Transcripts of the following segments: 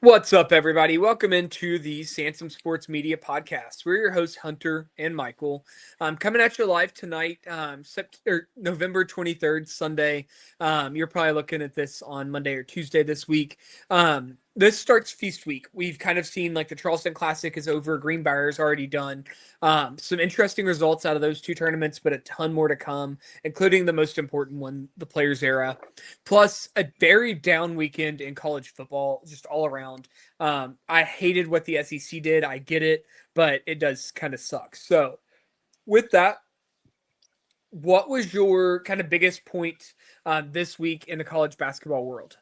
What's up, everybody? Welcome into the Sansom Sports Media Podcast. We're your hosts, Hunter and Michael. Coming at you live tonight, November 23rd, Sunday. You're probably looking at this on Monday or Tuesday this week. This starts Feast Week. We've kind of seen like the Charleston Classic is over. Greenbrier's already done. Some interesting results out of those two tournaments, but a ton more to come, including the most important one, the Players Era. Plus a very down weekend in college football, just all around. I hated what the SEC did. I get it, but it does kind of suck. So with that, what was your kind of biggest point this week in the college basketball world?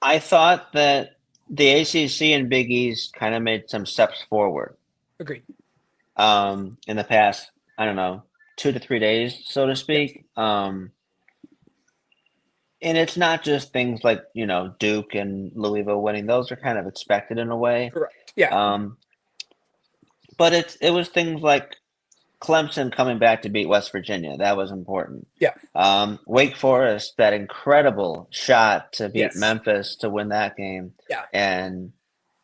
I thought that the ACC and Big East kind of made some steps forward Agreed. in the past, I don't know, 2 to 3 days, so to speak. And it's not just things like, Duke and Louisville winning. Those are kind of expected in a way. Correct. Yeah. But it was things like Clemson coming back to beat West Virginia. That was important. Yeah. Wake Forest, that incredible shot to beat Yes. Memphis to win that game. Yeah. And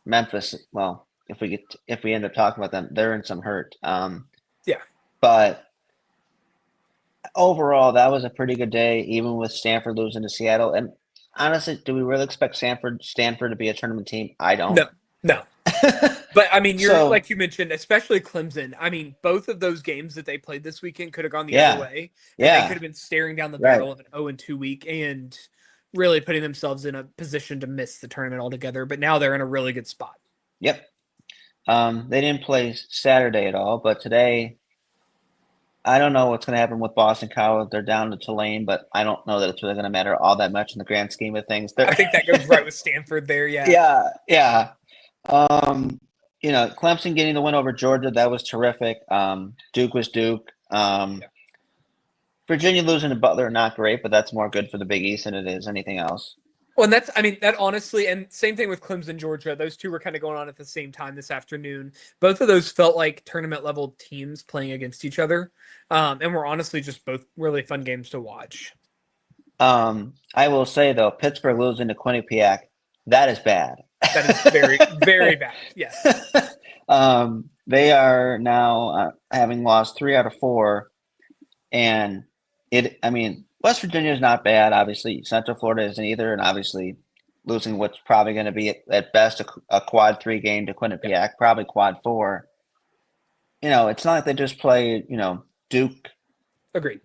Memphis, well, if we end up talking about them, they're in some hurt. Yeah. But overall, that was a pretty good day, even with Stanford losing to Seattle. And honestly, do we really expect Stanford to be a tournament team? I don't. No. But I mean, So- like you mentioned, especially Clemson. I mean, both of those games that they played this weekend could have gone the other way. And Yeah. they could have been staring down the Right. barrel of an 0-2 week and really putting themselves in a position to miss the tournament altogether. But now they're in a really good spot. Yep. They didn't play Saturday at all, but today, I don't know what's going to happen with Boston College. They're down to Tulane, but I don't know that it's really going to matter all that much in the grand scheme of things. I think that goes right with Stanford there. Yeah. Yeah. Clemson getting the win over Georgia, that was terrific. Duke was Duke. Virginia losing to Butler, not great, but that's more good for the Big East than it is anything else. Well, and that honestly, and same thing with Clemson, Georgia. Those two were kind of going on at the same time this afternoon. Both of those felt like tournament level teams playing against each other, and were honestly just both really fun games to watch. I will say though, Pittsburgh losing to Quinnipiac, that is bad. That is very, very bad. Yes. They are now having lost 3 out of 4, and West Virginia is not bad. Obviously, Central Florida isn't either, and obviously losing what's probably going to be at best a quad 3 game to Quinnipiac, probably quad 4. It's not like they just play, Duke. Agreed.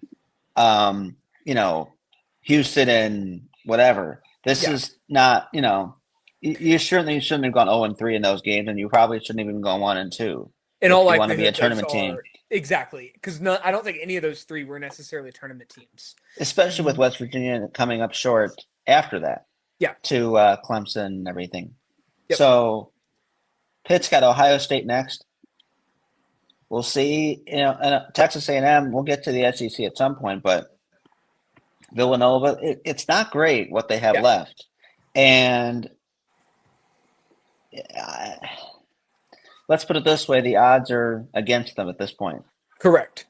Houston and whatever. This is not, you shouldn't have gone 0-3 in those games, and you probably shouldn't have even gone 1-2. In all likelihood, you want to be a tournament team. Exactly, because I don't think any of those 3 were necessarily tournament teams. Especially with West Virginia coming up short after that. Yeah. To Clemson and everything. Yep. So Pitt's got Ohio State next. We'll see. And Texas A&M, we'll get to the SEC at some point, but Villanova, it's not great what they have left. And let's put it this way, the odds are against them at this point. Correct.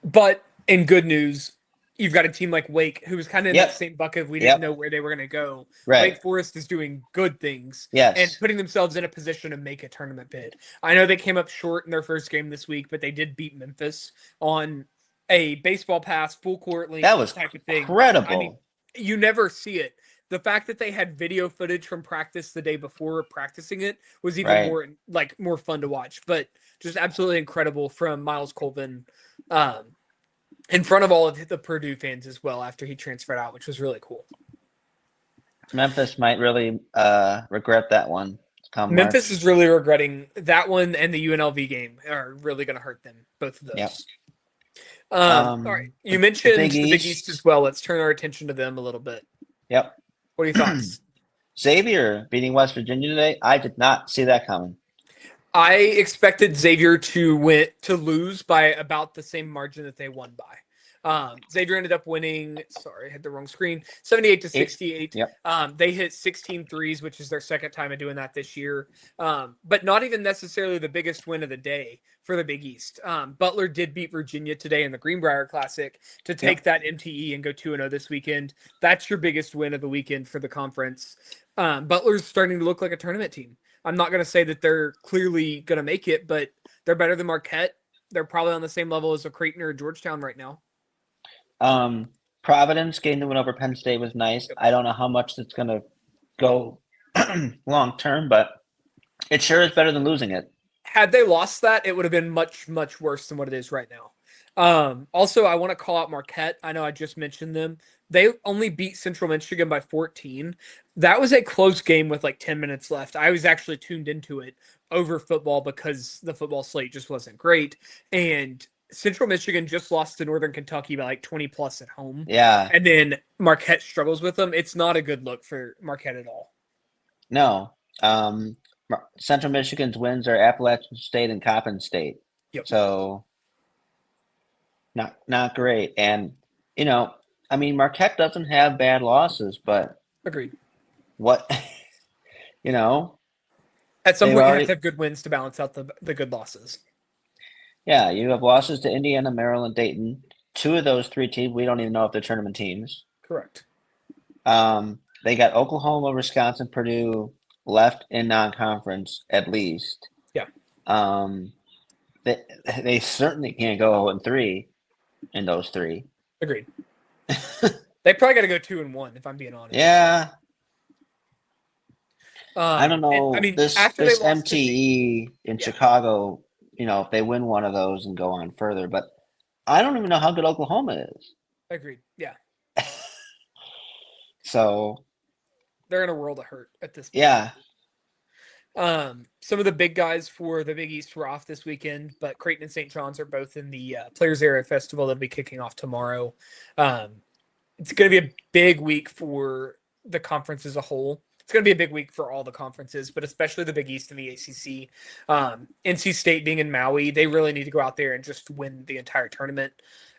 But in good news, you've got a team like Wake, who was kind of in that same bucket of we didn't know where they were going to go. Right. Wake Forest is doing good things and putting themselves in a position to make a tournament bid. I know they came up short in their first game this week, but they did beat Memphis on a baseball pass, full court length type of thing. Incredible. I mean, you never see it. The fact that they had video footage from practice the day before practicing it was even more fun to watch. But just absolutely incredible from Miles Colvin, in front of all of the Purdue fans as well after he transferred out, which was really cool. Memphis might really regret that one. Memphis is really regretting that one, and the UNLV game are really going to hurt them, both of those. Yep. All right. You mentioned the Big East as well. Let's turn our attention to them a little bit. Yep. What are your thoughts? Xavier beating West Virginia today. I did not see that coming. I expected Xavier to lose by about the same margin that they won by. Xavier ended up winning. Sorry, I had the wrong screen. 78-68. Yep. They hit 16 threes, which is their second time of doing that this year. But not even necessarily the biggest win of the day for the Big East. Butler did beat Virginia today in the Greenbrier Classic to take that MTE and go 2-0 this weekend. That's your biggest win of the weekend for the conference. Butler's starting to look like a tournament team. I'm not going to say that they're clearly going to make it, but they're better than Marquette. They're probably on the same level as a Creighton or Georgetown right now. Providence getting the win over Penn State was nice. I don't know how much that's going to go long term, but it sure is better than losing it. Had they lost that, it would have been much, much worse than what it is right now. Also, I want to call out Marquette. I know I just mentioned them. They only beat Central Michigan by 14. That was a close game with like 10 minutes left. I was actually tuned into it over football because the football slate just wasn't great. And Central Michigan just lost to Northern Kentucky by like 20 plus at home. Yeah. And then Marquette struggles with them. It's not a good look for Marquette at all. No. Central Michigan's wins are Appalachian State and Coppin State. Yep. So not great. And, I mean, Marquette doesn't have bad losses, but Agreed. what, At some point, you have to have good wins to balance out the good losses. Yeah, you have losses to Indiana, Maryland, Dayton. Two of those three teams, we don't even know if they're tournament teams. Correct. They got Oklahoma, Wisconsin, Purdue left in non-conference at least. Yeah. They certainly can't go 0-3 in those three. Agreed. They probably got to go 2-1 if I'm being honest. Yeah. I don't know. I mean, this after they lost MTE in Chicago, if they win one of those and go on further, but I don't even know how good Oklahoma is. Agreed. Yeah. So they're in a world of hurt at this point. Yeah. Some of the big guys for the Big East were off this weekend, but Creighton and St. John's are both in the Players Area Festival that'll be kicking off tomorrow. It's going to be a big week for the conference as a whole. It's going to be a big week for all the conferences, but especially the Big East and the ACC. NC State being in Maui, they really need to go out there and just win the entire tournament.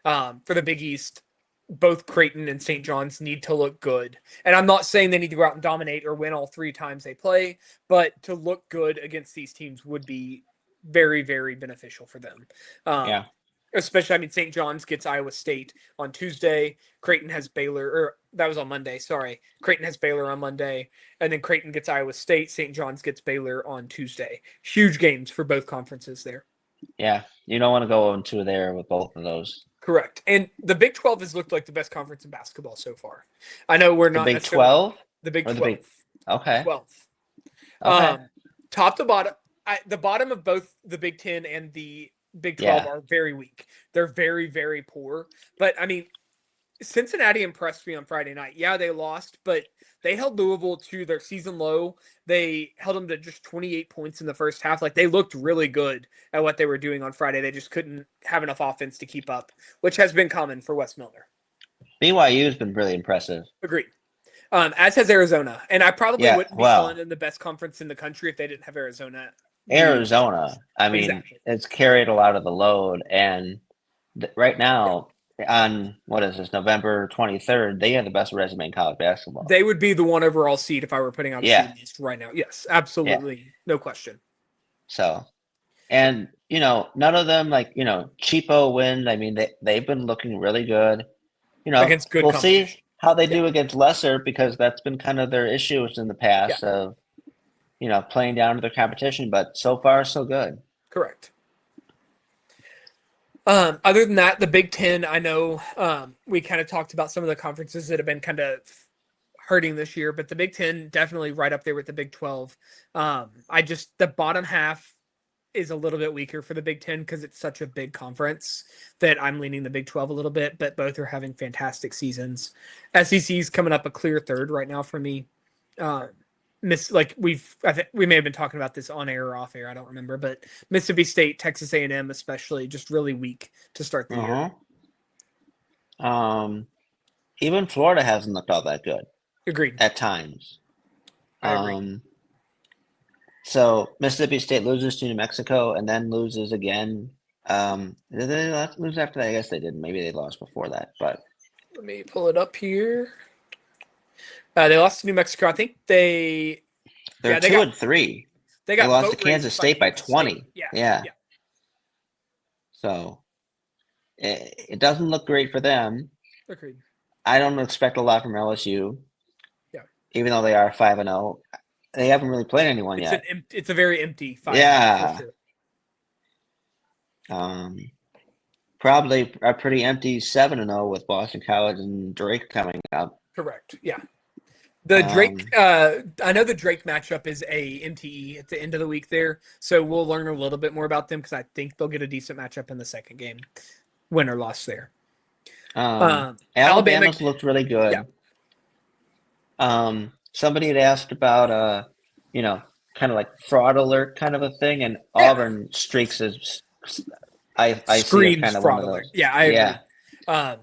For the Big East, both Creighton and St. John's need to look good. And I'm not saying they need to go out and dominate or win all three times they play, but to look good against these teams would be very, very beneficial for them. Yeah. Especially, I mean, St. John's gets Iowa State on Tuesday. Creighton has Baylor, or that was on Monday, sorry. Creighton has Baylor on Monday. And then Creighton gets Iowa State. St. John's gets Baylor on Tuesday. Huge games for both conferences there. Yeah. You don't want to go 0-2 there with both of those. Correct. And the Big 12 has looked like the best conference in basketball so far. I know we're not the Big 12? The Big 12. Okay. 12. Okay. Top to bottom, the bottom of both the Big 10 and the Big 12 are very weak. They're very, very poor. But, I mean, Cincinnati impressed me on Friday night. Yeah, they lost, but they held Louisville to their season low. They held them to just 28 points in the first half. Like, they looked really good at what they were doing on Friday. They just couldn't have enough offense to keep up, which has been common for Wes Milner. BYU has been really impressive. Agreed. As has Arizona. And I probably wouldn't be calling them the best conference in the country if they didn't have Arizona. Arizona, I mean, it's carried a lot of the load. And right now, on what is this, November 23rd, they have the best resume in college basketball. They would be the one overall seed if I were putting out a seed list right now. Yes, absolutely. No question. So, and, none of them, cheapo wins. I mean, they've been looking really good. Against good we'll see how they do against lesser, because that's been kind of their issues in the past of, playing down to their competition. But so far, so good. Correct. Other than that, the Big Ten, I know we kind of talked about some of the conferences that have been kind of hurting this year, but the Big Ten definitely right up there with the Big 12. The bottom half is a little bit weaker for the Big Ten because it's such a big conference that I'm leaning the Big 12 a little bit, but both are having fantastic seasons. SEC's coming up a clear third right now for me. I think we may have been talking about this on air or off air, I don't remember, but Mississippi State, Texas A&M especially, just really weak to start the year. Even Florida hasn't looked all that good. Agreed. At times. I agree. So Mississippi State loses to New Mexico and then loses again Did they lose after that? I guess they didn't. Maybe they lost before that, but Let me pull it up here. They lost to New Mexico. I think they're they 2-3. They They got lost to boat Kansas raced by State by Kansas State. 20. Yeah, Yeah. yeah, So it doesn't look great for them. agreed. I don't expect a lot from LSU, Yeah, even though they are 5-0. They haven't really played anyone yet. It's a very empty 5-0 for Yeah. sure. Probably a pretty empty 7-0 with Boston College and Drake coming up. Correct. Yeah. The Drake, I know the Drake matchup is a MTE at the end of the week there, so we'll learn a little bit more about them because I think they'll get a decent matchup in the second game, win or loss there. Alabama Alabama's looked really good. Yeah. Somebody had asked about kind of like fraud alert kind of a thing, and Yeah. Auburn streaks is I see as Screams kind of one fraud of alert. those. Yeah, I agree.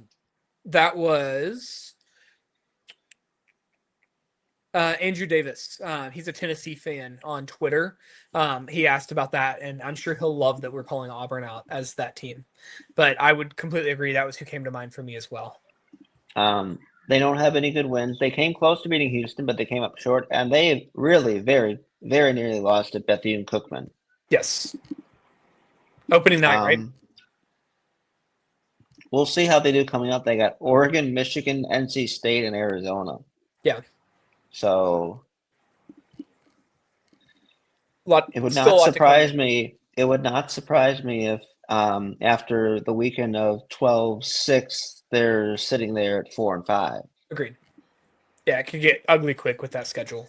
That was Andrew Davis. He's a Tennessee fan on Twitter. He asked about that, and I'm sure he'll love that we're calling Auburn out as that team. But I would completely agree. That was who came to mind for me as well. They don't have any good wins. They came close to beating Houston, but they came up short, and they really very, very nearly lost at Bethune-Cookman. Yes. Opening night, right? We'll see how they do coming up. They got Oregon, Michigan, NC State, and Arizona. Yeah. So it would not surprise me. It would not surprise me if after the weekend of 12-6, they're sitting there at 4-5. Agreed. Yeah, it could get ugly quick with that schedule.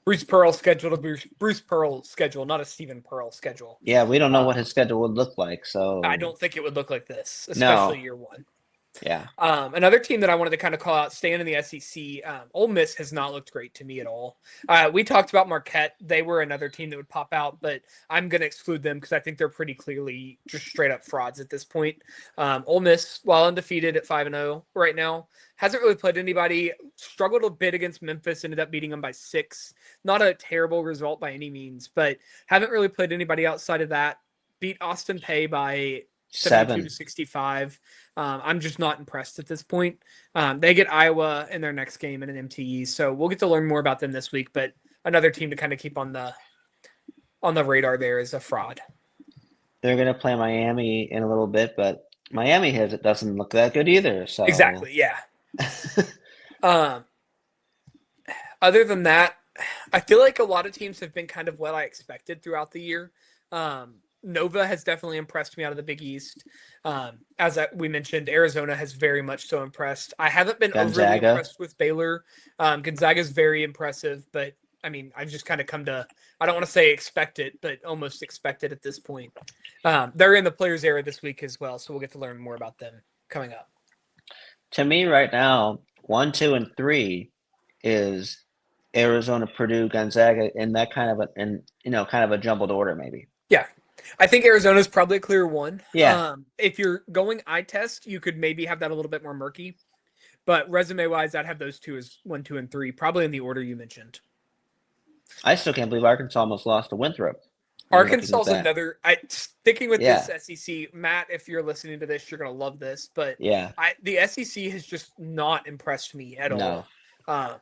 Bruce Pearl's schedule, not a Stephen Pearl schedule. Yeah, we don't know what his schedule would look like, so I don't think it would look like this, especially year one. Yeah. Another team that I wanted to kind of call out, staying in the SEC, Ole Miss has not looked great to me at all. We talked about Marquette. They were another team that would pop out, but I'm going to exclude them because I think they're pretty clearly just straight up frauds at this point. Ole Miss, while undefeated at 5-0 right now, hasn't really played anybody, struggled a bit against Memphis, ended up beating them by 6. Not a terrible result by any means, but haven't really played anybody outside of that. Beat Austin Peay by 72-65. I'm just not impressed at this point. They get Iowa in their next game in an MTE, so we'll get to learn more about them this week. But another team to kind of keep on the radar there is a fraud. They're going to play Miami in a little bit, but Miami doesn't look that good either. So exactly, yeah. Other than that, I feel like a lot of teams have been kind of what I expected throughout the year. Nova has definitely impressed me out of the Big East. As we mentioned, Arizona has very much so impressed. I haven't been overly impressed with Baylor. Gonzaga is very impressive, but I mean, I've just kind of come to, I don't want to say expect it, but almost expect it at this point. They're in the Players era this week as well, so we'll get to learn more about them coming up. To me right now, 1, 2, and 3 is Arizona, Purdue, Gonzaga in that kind of a jumbled order maybe. Yeah. I think Arizona is probably a clear 1. Yeah. If you're going eye test, you could maybe have that a little bit more murky. But resume-wise, I'd have those two as 1, 2, and 3, probably in the order you mentioned. I still can't believe Arkansas almost lost to Winthrop. Arkansas is another. Sticking with this SEC, Matt, if you're listening to this, you're going to love this. But the SEC has just not impressed me at all.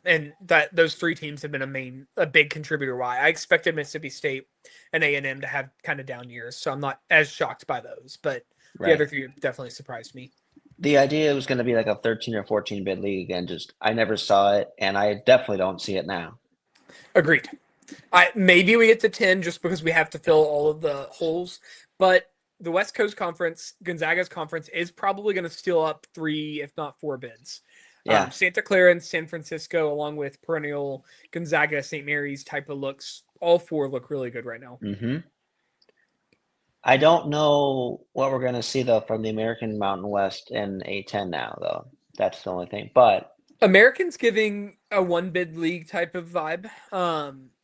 And that those 3 teams have been a big contributor. Why I expected Mississippi State and A&M to have kind of down years, so I'm not as shocked by those. But the other 3 definitely surprised me. The idea was going to be like a 13 or 14 bid league again. Just I never saw it, and I definitely don't see it now. Agreed. Maybe we get to 10 just because we have to fill all of the holes, but the West Coast Conference, Gonzaga's conference, is probably going to steal up 3, if not 4 bids. Yeah. Santa Clara and San Francisco, along with perennial Gonzaga, St. Mary's type of looks, all 4 look really good right now. Mm-hmm. I don't know what we're going to see, though, from the American Mountain West in A10 now, though. That's the only thing. But American's giving a 1-bid league type of vibe.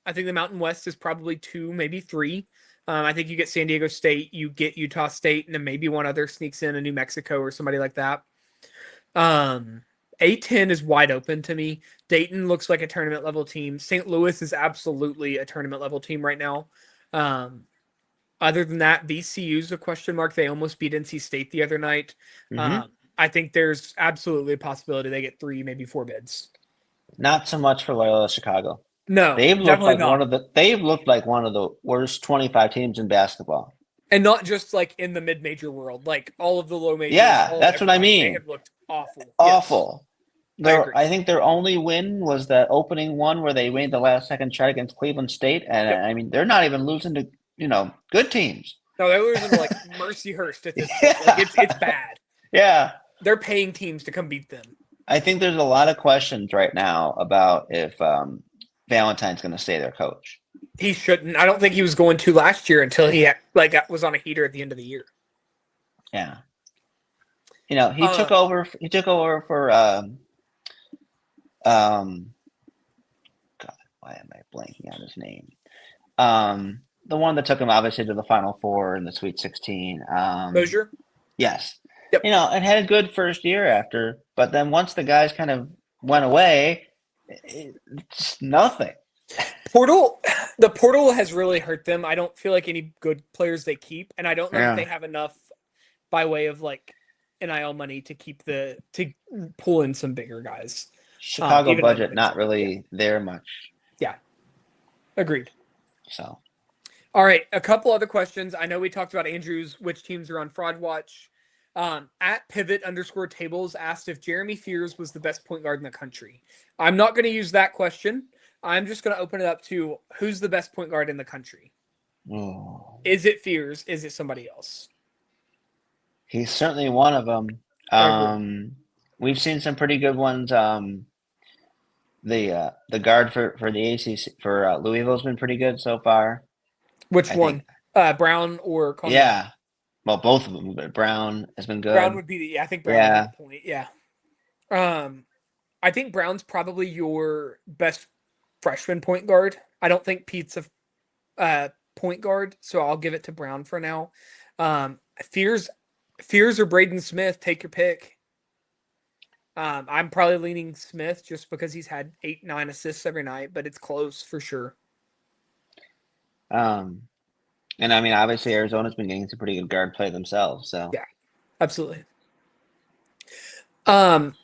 I think the Mountain West is probably 2, maybe 3. I think you get San Diego State, you get Utah State, and then maybe one other sneaks in, a New Mexico or somebody like that. A10 is wide open to me. Dayton looks like a tournament level team. St. Louis is absolutely a tournament level team right now. Other than that, VCU's a question mark. They almost beat NC State the other night. Hmm. I think there's absolutely a possibility they get 3, maybe 4 bids. Not so much for Loyola Chicago. No, They've looked definitely like not. one of the worst 25 teams in basketball. And not just like in the mid-major world, like all of the low majors, Yeah, all of that's what I everybody. They mean. have looked awful. Yes, Awful. I agree. I think their only win was that opening one where they made the last second shot against Cleveland State, and Yep. I mean they're not even losing to good teams. No, they're losing to like Mercyhurst at this point. Like Yeah, it's bad. yeah. They're paying teams to come beat them. I think there's a lot of questions right now about if Valentine's going to stay their coach. He shouldn't. I don't think he was going to last year until he was on a heater at the end of the year. Yeah, he took over. He took over for God. Why am I blanking on his name? The one that took him obviously to the Final Four and the Sweet 16. Mosier? Yes. Yep. It had a good first year after, but then once the guys kind of went away, it's nothing. The portal has really hurt them. I don't feel like any good players they keep, and I don't know that they Yeah. have enough by way of like NIL money to pull in some bigger guys. Chicago even though budget not really there much. Yeah. Agreed. So All right, a couple other questions. I know we talked about Andrews, which teams are on Fraud Watch. At pivot_tables asked if Jeremy Fears was the best point guard in the country. I'm not going to use that question. I'm just going to open it up to who's the best point guard in the country. Is it Fears? Is it somebody else? He's certainly one of them. We've seen some pretty good ones. The guard for the ACC for Louisville's been pretty good so far. Which one? Brown or Conway? Yeah. Well, both of them, but Brown has been good. Brown would be I think Brown would be the point. Yeah. I think Brown's probably your best freshman point guard. I don't think Pete's a point guard, so I'll give it to Brown for now. Fears or Braden Smith, take your pick. I'm probably leaning Smith just because he's had 8-9 assists every night, but it's close for sure. And I mean, obviously, Arizona's been getting some pretty good guard play themselves. So yeah, absolutely. Number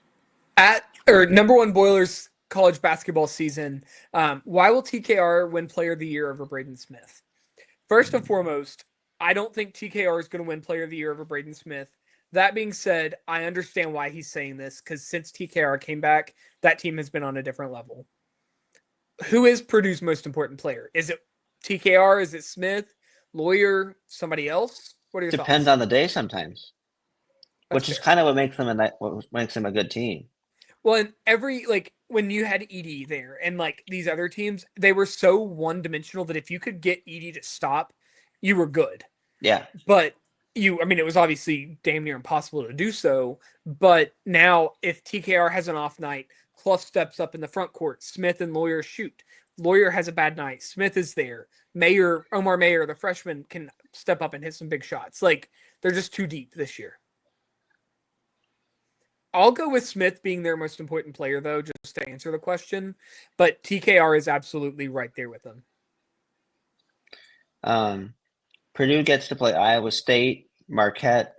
one Boilers college basketball season. Why will TKR win Player of the Year over Braden Smith? First and foremost, I don't think TKR is going to win Player of the Year over Braden Smith. That being said, I understand why he's saying this because since TKR came back, that team has been on a different level. Who is Purdue's most important player? Is it TKR? Is it Smith? Lawyer? Somebody else? What are your thoughts? Depends on the day sometimes, which is kind of what makes them a good team. Well, and when you had Edie there and like these other teams, they were so one-dimensional that if you could get Edie to stop, you were good. Yeah. But it was obviously damn near impossible to do so. But now if TKR has an off night, Clough steps up in the front court, Smith and Lawyer shoot. Lawyer has a bad night. Smith is there. Omar Mayer, the freshman, can step up and hit some big shots. Like, they're just too deep this year. I'll go with Smith being their most important player, though, just to answer the question. But TKR is absolutely right there with them. Purdue gets to play Iowa State, Marquette,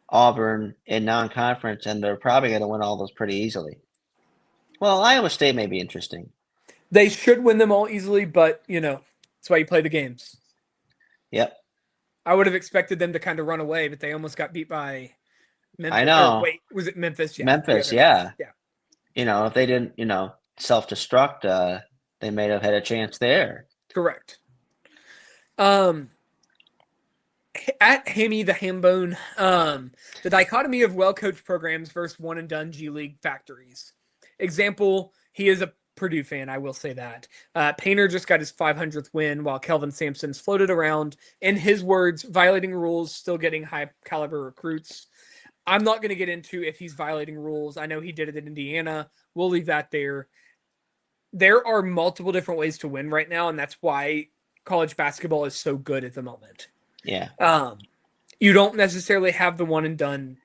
Auburn in non-conference, and they're probably going to win all those pretty easily. Well, Iowa State may be interesting. They should win them all easily, but, that's why you play the games. Yep. I would have expected them to kind of run away, but they almost got beat by Memphis. I know. Wait, was it Memphis? Yeah, Memphis, yeah. If they didn't, self-destruct, they may have had a chance there. Correct. At Hammy the Hambone, the dichotomy of well-coached programs versus one-and-done G League factories. Example, he is a Purdue fan, I will say that. Painter just got his 500th win while Kelvin Sampson's floated around. In his words, violating rules, still getting high-caliber recruits. I'm not going to get into if he's violating rules. I know he did it in Indiana. We'll leave that there. There are multiple different ways to win right now, and that's why college basketball is so good at the moment. Yeah. You don't necessarily have the one and done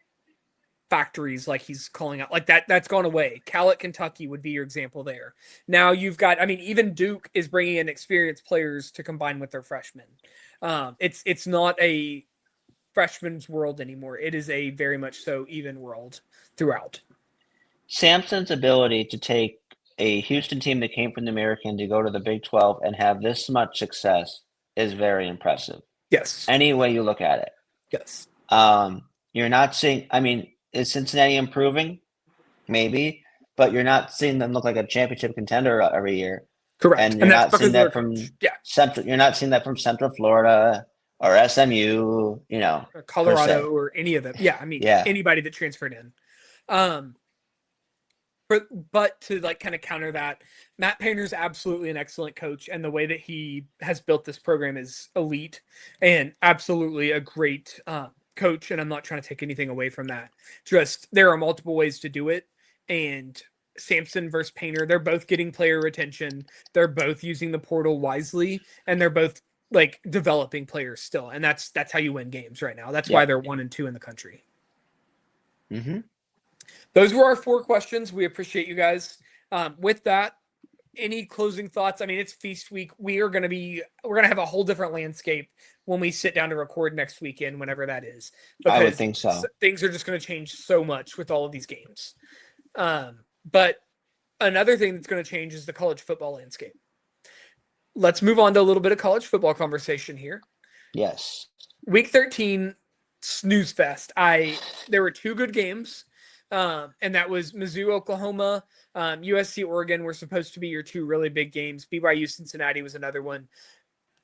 factories like he's calling out. Like that's gone away. Cal at Kentucky would be your example there. Now you've got, I mean, even Duke is bringing in experienced players to combine with their freshmen. It's not a freshman's world anymore. It is a very much so even world throughout. Samson's ability to take a Houston team that came from the American to go to the Big 12 and have this much success is very impressive. Yes. Any way you look at it. Yes. You're not seeing, I mean, is Cincinnati improving? Maybe, but you're not seeing them look like a championship contender every year. Correct. And you're not seeing that from Central. You're not seeing that from Central Florida or SMU, or Colorado or any of them. Yeah, I mean, anybody that transferred in. But to like kind of counter that, Matt Painter's absolutely an excellent coach, and the way that he has built this program is elite and absolutely a great coach. And I'm not trying to take anything away from that. Just there are multiple ways to do it, and Sansom versus Painter, they're both getting player retention. They're both using the portal wisely, and they're both like developing players still. And that's how you win games right now. That's why they're 1 and 2 in the country. Mm-hmm. Those were our 4 questions. We appreciate you guys. With that, any closing thoughts? I mean, it's feast week. We're going to have a whole different landscape when we sit down to record next weekend, whenever that is. Because I would think so. Things are just going to change so much with all of these games. But another thing that's going to change is the college football landscape. Let's move on to a little bit of college football conversation here. Yes. Week 13, snooze fest. There were 2 good games. And that was Mizzou, Oklahoma, USC, Oregon were supposed to be your 2 really big games. BYU, Cincinnati was another one.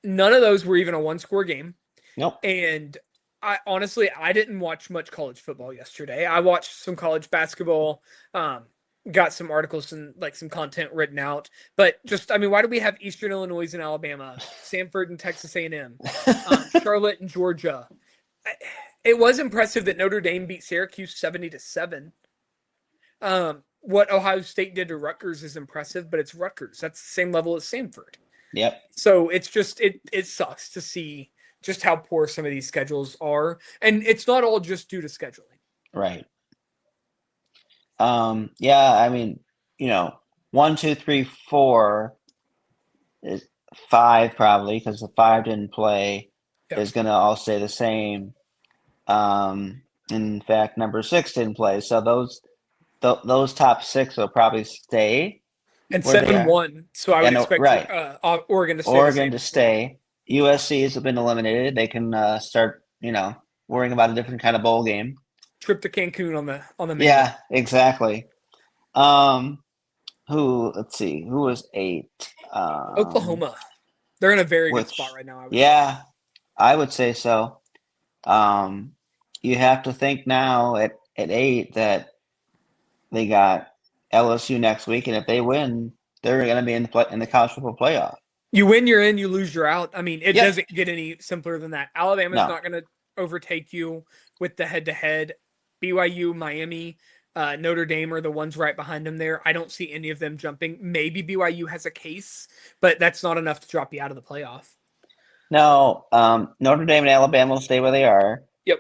None of those were even a 1-score game. Nope. And I didn't watch much college football yesterday. I watched some college basketball, got some articles and like some content written out. But just, I mean, why do we have Eastern Illinois and Alabama, Samford and Texas A&M, Charlotte and Georgia? It was impressive that Notre Dame beat Syracuse 70-7. What Ohio State did to Rutgers is impressive, but it's Rutgers. That's the same level as Samford. Yep. So it's just it sucks to see just how poor some of these schedules are, and it's not all just due to scheduling. Right. Yeah. I mean, 1, 2, 3, 4 is 5 probably because the 5 didn't play is going to all stay the same. In fact, number 6 didn't play, so those top 6 will probably stay. And 7-1, so I would expect Oregon to stay. Oregon to stay. USC has been eliminated. They can start, worrying about a different kind of bowl game. Trip to Cancun on the main. Yeah, exactly. Let's see, who was 8? Oklahoma. They're in a very good spot right now. I would say so. You have to think now at 8 that they got LSU next week, and if they win, they're going to be in the college football playoff. You win, you're in. You lose, you're out. I mean, it doesn't get any simpler than that. Alabama's not going to overtake you with the head-to-head. BYU, Miami, Notre Dame are the ones right behind them there. I don't see any of them jumping. Maybe BYU has a case, but that's not enough to drop you out of the playoff. No, Notre Dame and Alabama will stay where they are. Yep.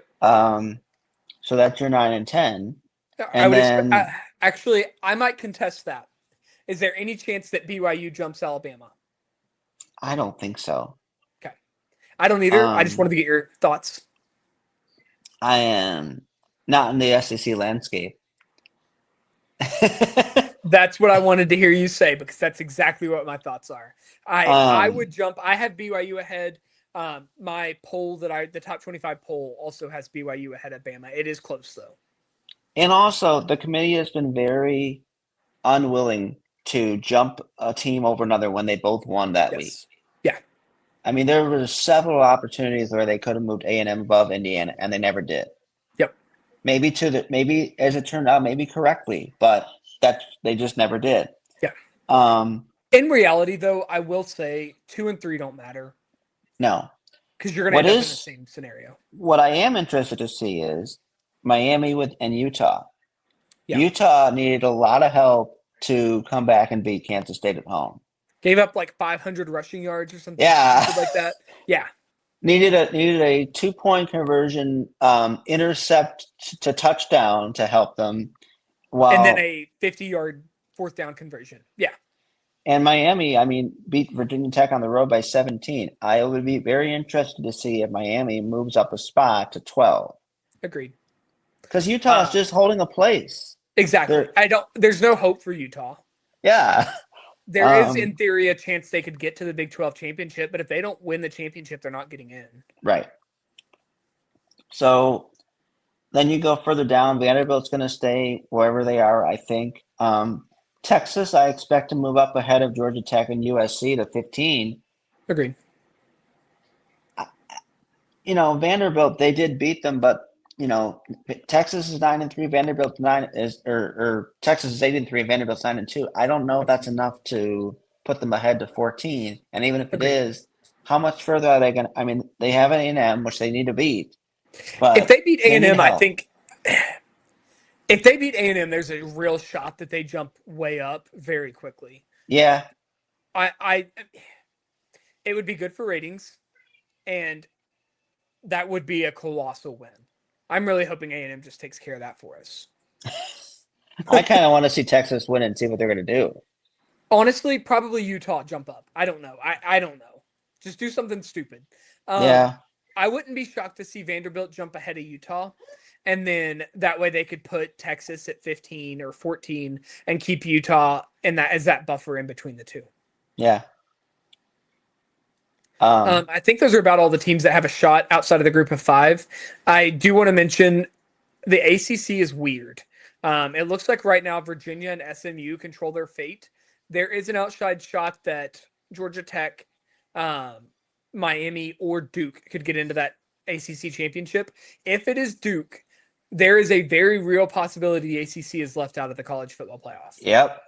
So that's your 9 and 10. Actually, I might contest that. Is there any chance that BYU jumps Alabama? I don't think so. Okay. I don't either. I just wanted to get your thoughts. I am not in the SEC landscape. That's what I wanted to hear you say, because that's exactly what my thoughts are. I would jump. I have BYU ahead. My poll the top 25 poll also has BYU ahead of Bama. It is close though. And also the committee has been very unwilling to jump a team over another when they both won that week. Yeah. I mean, there were several opportunities where they could have moved A&M above Indiana, and they never did. Yep. Maybe as it turned out, maybe correctly, but they just never did. Yeah. In reality, though, I will say 2 and 3 don't matter. No. Because you're going to end up in the same scenario. What I am interested to see is Miami and Utah. Yeah. Utah needed a lot of help to come back and beat Kansas State at home. Gave up like 500 rushing yards or something. Yeah. Like that. Yeah. needed a 2-point conversion, intercept to touchdown to help them. And then While a 50-yard fourth down conversion. Yeah, and Miami, I mean, beat Virginia Tech on the road by 17. I would be very interested to see if Miami moves up a spot to 12 agreed. because Utah is Um, just holding a place. exactly. They're There's no hope for Utah. yeah. There is, in theory, a chance they could get to the Big 12 championship, but if they don't win the championship, they're not getting in. Right. So then you go further down. Vanderbilt's going to stay wherever they are, I think. Texas, I expect to move up ahead of Georgia Tech and USC to 15. Agreed. Vanderbilt, they did beat them, but Texas is 9-3, Vanderbilt 9 is or Texas is 8-3, Vanderbilt's 9-2. I don't know if that's enough to put them ahead to 14. And even if it Agreed. is, how much further are they going to? I mean, they have an A&M, which they need to beat, If but they beat they need A&M, I help. think if they beat A&M, there's a real shot that they jump way up very quickly. Yeah, It would be good for ratings, and that would be a colossal win. I'm really hoping A&M just takes care of that for us. I kind of want to see Texas win and see what they're going to do. Honestly, probably Utah jump up. I don't know. I don't know. Just do something stupid. Yeah, I wouldn't be shocked to see Vanderbilt jump ahead of Utah, and then that way they could put Texas at 15 or 14 and keep Utah in that as that buffer in between the two. yeah. I think those are about all the teams that have a shot outside of the group of five. I do want to mention the ACC is weird. It looks like right now Virginia and SMU control their fate. There is an outside shot that Georgia Tech, Miami, or Duke could get into that ACC championship. If it is Duke, there is a very real possibility the ACC is left out of the college football playoff. Yep.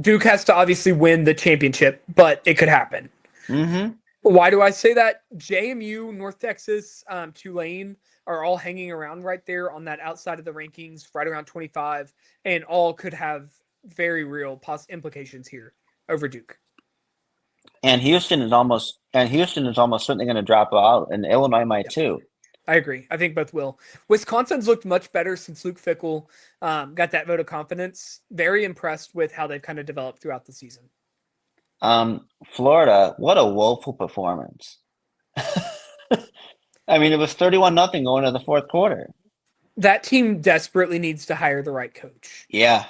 Duke has to obviously win the championship, but it could happen. Mm-hmm. Why do I say that? JMU, North Texas, Tulane are all hanging around right there on that outside of the rankings, right around 25, and all could have very real implications here over Duke. And Houston is almost certainly going to drop out, and Illinois might too. I agree. I think both will. Wisconsin's looked much better since Luke Fickell got that vote of confidence. Very impressed with how they've kind of developed throughout the season. Florida, what a woeful performance. I mean, it was 31-0 going to the fourth quarter. That team desperately needs to hire the right coach. Yeah.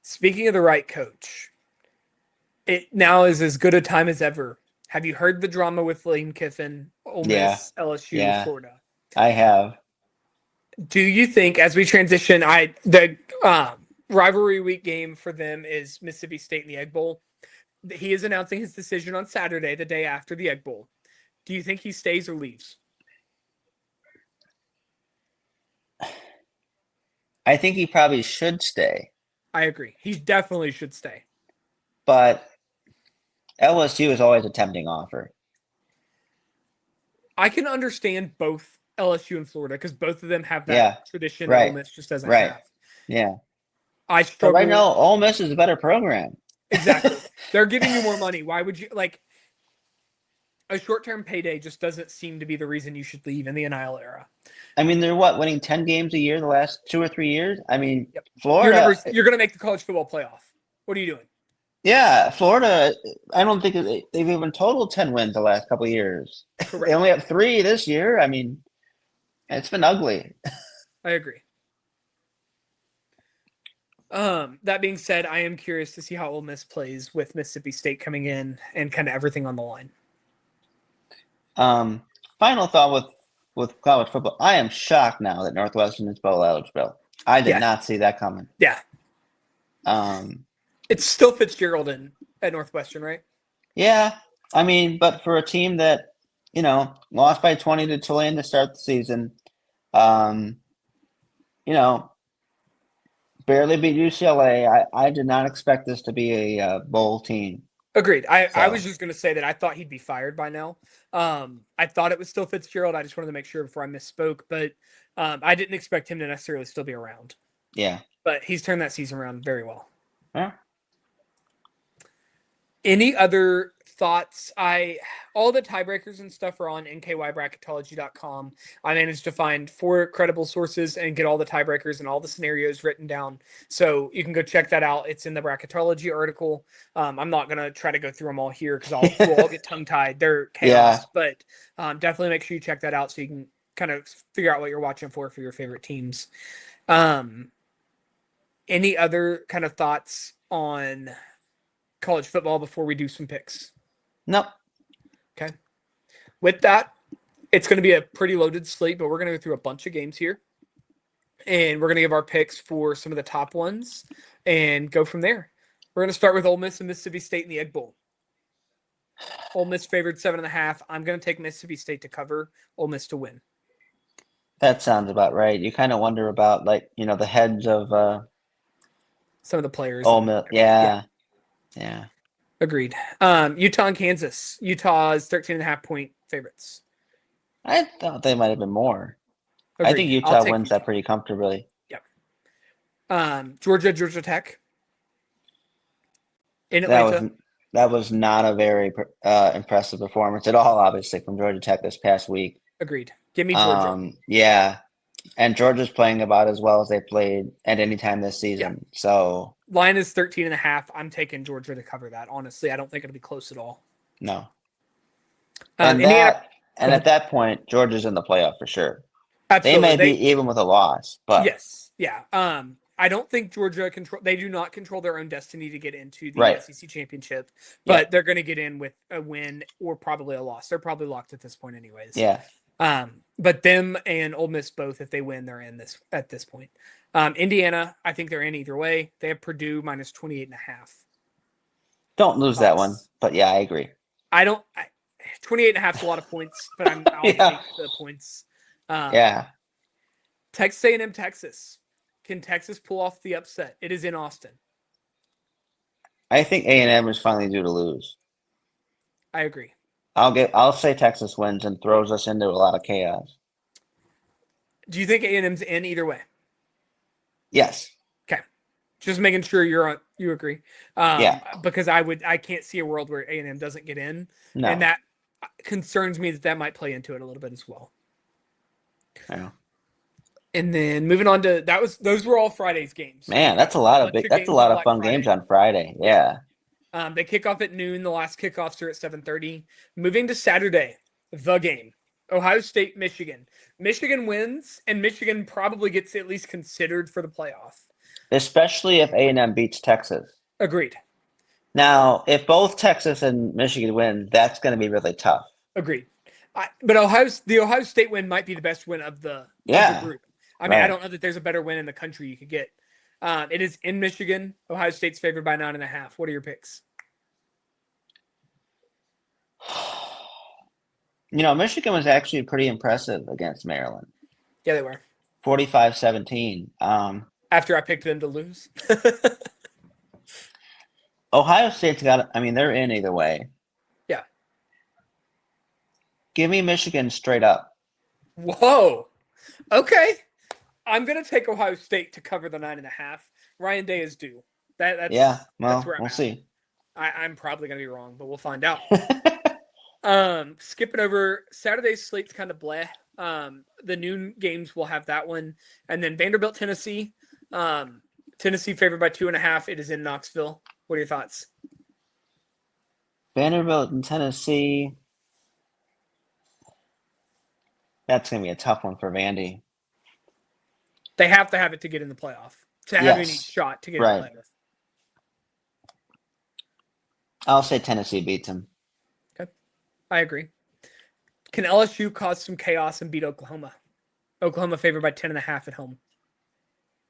Speaking of the right coach, it now is as good a time as ever. Have you heard the drama with Lane Kiffin, Ole Miss, LSU, Florida? I have. Do you think, as we transition, the rivalry week game for them is Mississippi State in the Egg Bowl? He is announcing his decision on Saturday, the day after the Egg Bowl. Do you think he stays or leaves? I think he probably should stay. I agree. He definitely should stay. But LSU is always a tempting offer. I can understand both LSU and Florida because both of them have that tradition. Right. Ole Miss just doesn't Right. have. Yeah. I But struggle. right now, Ole Miss is a better program. Exactly. They're giving you more money. Why would you a short-term payday just doesn't seem to be the reason you should leave in the NIL era. I mean, they're winning 10 games a year the last 2 or 3 years? I mean, Yep. Florida. You're going to make the college football playoff. What are you doing? Yeah, Florida, I don't think they've even totaled 10 wins the last couple of years. Correct. They only have 3 this year. I mean, it's been ugly. I agree. That being said, I am curious to see how Ole Miss plays with Mississippi State coming in and kind of everything on the line. Final thought with college football. I am shocked now that Northwestern is bowl eligible. I did not see that coming. Yeah. It's still Fitzgerald at Northwestern, right? Yeah. I mean, but for a team that, lost by 20 to Tulane to start the season, barely beat UCLA. I did not expect this to be a bowl team. Agreed. I was just going to say that I thought he'd be fired by now. I thought it was still Fitzgerald. I just wanted to make sure before I misspoke, but I didn't expect him to necessarily still be around. Yeah. But he's turned that season around very well. Yeah. Any other thoughts? all the tiebreakers and stuff are on nkYbracketology.com. I managed to find 4 credible sources and get all the tiebreakers and all the scenarios written down. So you can go check that out. It's in the bracketology article. I'm not going to try to go through them all here because we'll all get tongue-tied. They're chaos, but definitely make sure you check that out so you can kind of figure out what you're watching for your favorite teams. Any other kind of thoughts on college football before we do some picks? Nope. Okay. With that, it's going to be a pretty loaded slate, but we're going to go through a bunch of games here. And we're going to give our picks for some of the top ones and go from there. We're going to start with Ole Miss and Mississippi State in the Egg Bowl. Ole Miss favored 7.5. I'm going to take Mississippi State to cover, Ole Miss to win. That sounds about right. You kind of wonder about, like, the heads of some of the players. Ole Miss. Yeah. Agreed. Utah and Kansas. Utah's 13.5 point favorites. I thought they might have been more. Agreed. I think Utah wins that pretty comfortably. Yep. Georgia Tech. In Atlanta. That was not a very impressive performance at all, obviously, from Georgia Tech this past week. Agreed. Give me Georgia. Yeah. And Georgia's playing about as well as they played at any time this season. Yeah. So line is 13.5. I'm taking Georgia to cover that. Honestly, I don't think it'll be close at all. No. And at that point, Georgia's in the playoff for sure. Absolutely. They may be even with a loss, but yes, yeah. I don't think Georgia they do not control their own destiny to get into the SEC championship, but they're going to get in with a win or probably a loss. They're probably locked at this point, anyways. Yeah. But them and Ole Miss both, if they win, they're in this at this point. Indiana, I think they're in either way. They have Purdue minus 28.5. Don't lose that one, but yeah, I agree. 28.5 is a lot of points, but I'll take the points. Texas A&M, Texas. Can Texas pull off the upset? It is in Austin. I think A&M is finally due to lose. I agree. I'll say Texas wins and throws us into a lot of chaos. Do you think A&M's in either way? Yes. Okay. Just making sure you agree. Because I can't see a world where A&M doesn't get in. No. And that concerns me that might play into it a little bit as well. Yeah. And then moving on to those were all Friday's games. Man, that's a lot of fun games on Friday. Yeah. They kick off at noon. The last kickoffs are at 7:30. Moving to Saturday, the game. Ohio State, Michigan. Michigan wins, and Michigan probably gets at least considered for the playoff. Especially if A&M beats Texas. Agreed. Now, if both Texas and Michigan win, that's going to be really tough. Agreed. But the Ohio State win might be the best win of the group. I mean, I don't know that there's a better win in the country you could get. It is in Michigan. Ohio State's favored by 9.5. What are your picks? Michigan was actually pretty impressive against Maryland. Yeah, they were. 45-17. After I picked them to lose. Ohio State's they're in either way. Yeah. Give me Michigan straight up. Whoa. Okay. I'm going to take Ohio State to cover the 9.5. Ryan Day is due. That's where we'll see. I'm probably going to be wrong, but we'll find out. Skipping over Saturday's slate's kind of bleh. The noon games will have that one, and then Vanderbilt, Tennessee. Tennessee favored by 2.5. It is in Knoxville. What are your thoughts? Vanderbilt and Tennessee. That's going to be a tough one for Vandy. They have to have it to get in the playoff. To have any shot to get in the playoff. I'll say Tennessee beats them. Okay. I agree. Can LSU cause some chaos and beat Oklahoma? Oklahoma favored by 10.5 at home.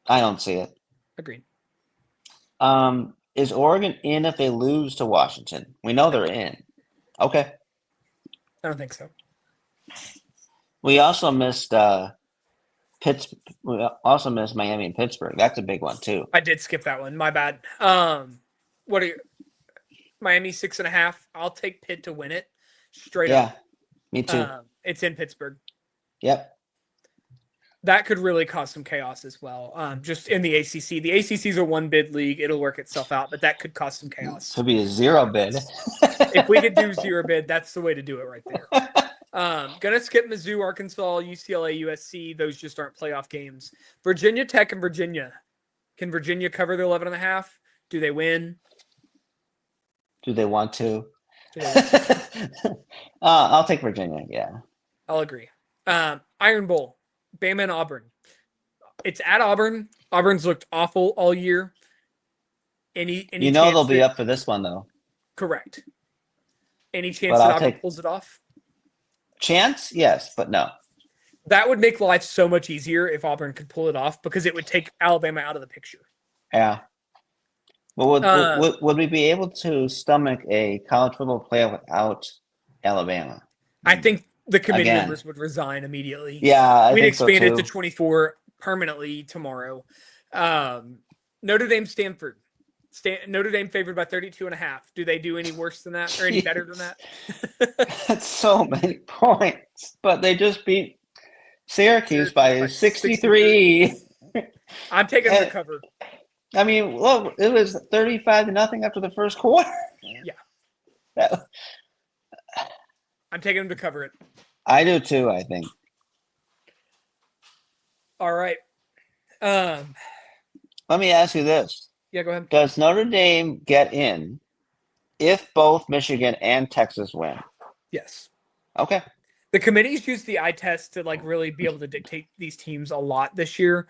I don't see it. Agreed. Is Oregon in if they lose to Washington? We know they're in. Okay. I don't think so. We also missed We also missed Miami and Pittsburgh. That's a big one too. I did skip that one. My bad. What are you? Miami 6.5. I'll take Pitt to win it. Straight up. Yeah, me too. It's in Pittsburgh. Yep. That could really cause some chaos as well. Just in the ACC. The ACC is a one bid league. It'll work itself out, but that could cause some chaos. Could be a 0 bid. If we could do zero bid, that's the way to do it right there. Gonna skip Mizzou, Arkansas, UCLA, USC. Those just aren't playoff games. Virginia Tech and Virginia. Can Virginia cover the 11.5? Do they win? Do they want to? Do they want to? I'll take Virginia. Yeah. I'll agree. Iron Bowl, Bama and Auburn. It's at Auburn. Auburn's looked awful all year. Any they'll be up for this one though. Correct. Any chance that Auburn pulls it off? Chance, yes, but no. That would make life so much easier if Auburn could pull it off because it would take Alabama out of the picture. Yeah. Well, would we be able to stomach a college football playoff without Alabama? I think the committee members would resign immediately. Yeah, we'd expand it to 24 permanently tomorrow. Notre Dame, Stanford. Notre Dame favored by 32.5. Do they do any worse than that or any better than that? That's so many points, but they just beat Syracuse by 63. I'm taking them to cover. I mean, look, it was 35-0 after the first quarter. Yeah. I'm taking them to cover it. I do too, I think. All right. Let me ask you this. Yeah, go ahead. Does Notre Dame get in if both Michigan and Texas win? Yes. Okay. The committee's used the eye test to really be able to dictate these teams a lot this year.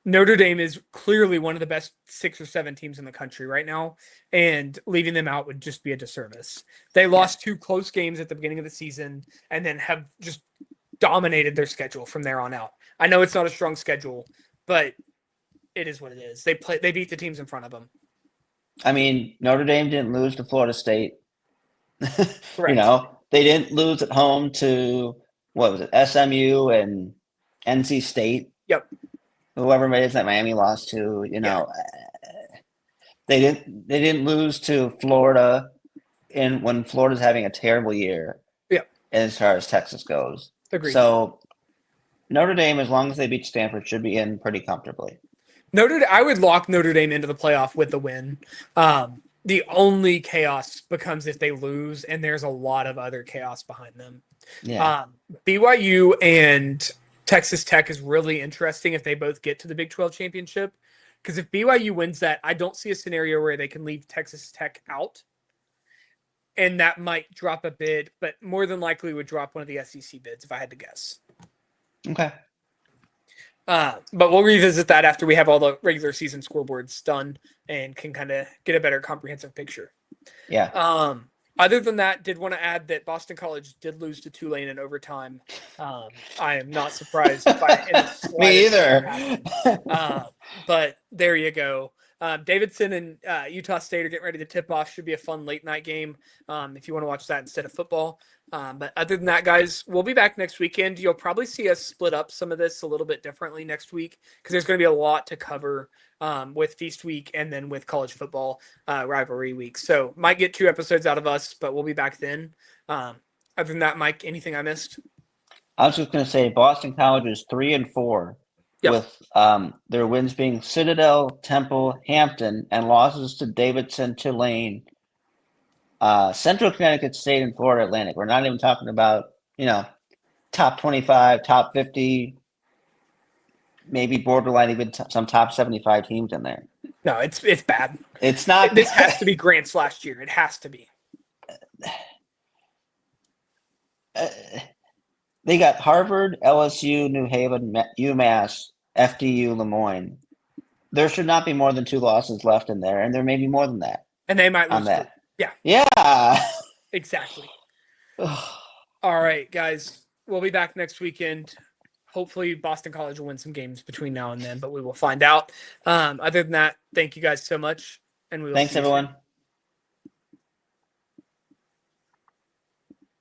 Notre Dame is clearly one of the best 6 or 7 teams in the country right now, and leaving them out would just be a disservice. They lost 2 close games at the beginning of the season and then have just dominated their schedule from there on out. I know it's not a strong schedule, but it is what it is. They beat the teams in front of them. I mean, Notre Dame didn't lose to Florida State. Correct. They didn't lose at home to SMU and NC State. Yep. Whoever made it that Miami lost to, they didn't lose to Florida when Florida's having a terrible year. Yeah. As far as Texas goes. Agreed. So Notre Dame, as long as they beat Stanford, should be in pretty comfortably. I would lock Notre Dame into the playoff with the win. The only chaos becomes if they lose, and there's a lot of other chaos behind them. Yeah. BYU and Texas Tech is really interesting if they both get to the Big 12 championship. Because if BYU wins that, I don't see a scenario where they can leave Texas Tech out. And that might drop a bid, but more than likely would drop one of the SEC bids if I had to guess. Okay. But we'll revisit that after we have all the regular season scoreboards done and can kind of get a better comprehensive picture. Yeah. Other than that, did want to add that Boston College did lose to Tulane in overtime. I am not surprised by Me either. But there you go. Davidson and Utah State are getting ready to tip off. Should be a fun late night game if you want to watch that instead of football. But other than that, guys, we'll be back next weekend. You'll probably see us split up some of this a little bit differently next week because there's going to be a lot to cover with Feast Week and then with college football rivalry week. So might get 2 episodes out of us, but we'll be back then. Other than that, Mike, anything I missed? I was just going to say Boston College is 3-4 with their wins being Citadel, Temple, Hampton, and losses to Davidson, Tulane, Central Connecticut State, and Florida Atlantic. We're not even talking about, top 25, top 50, maybe borderline even some top 75 teams in there. No, it's bad. It's not. This has to be Grant's last year. It has to be. They got Harvard, LSU, New Haven, UMass, FDU, Lemoyne. There should not be more than 2 losses left in there, and there may be more than that. And they might lose. That. Yeah. Yeah. Exactly. All right, guys. We'll be back next weekend. Hopefully Boston College will win some games between now and then, but we will find out. Other than that, thank you guys so much. And we will Thanks, everyone. Soon.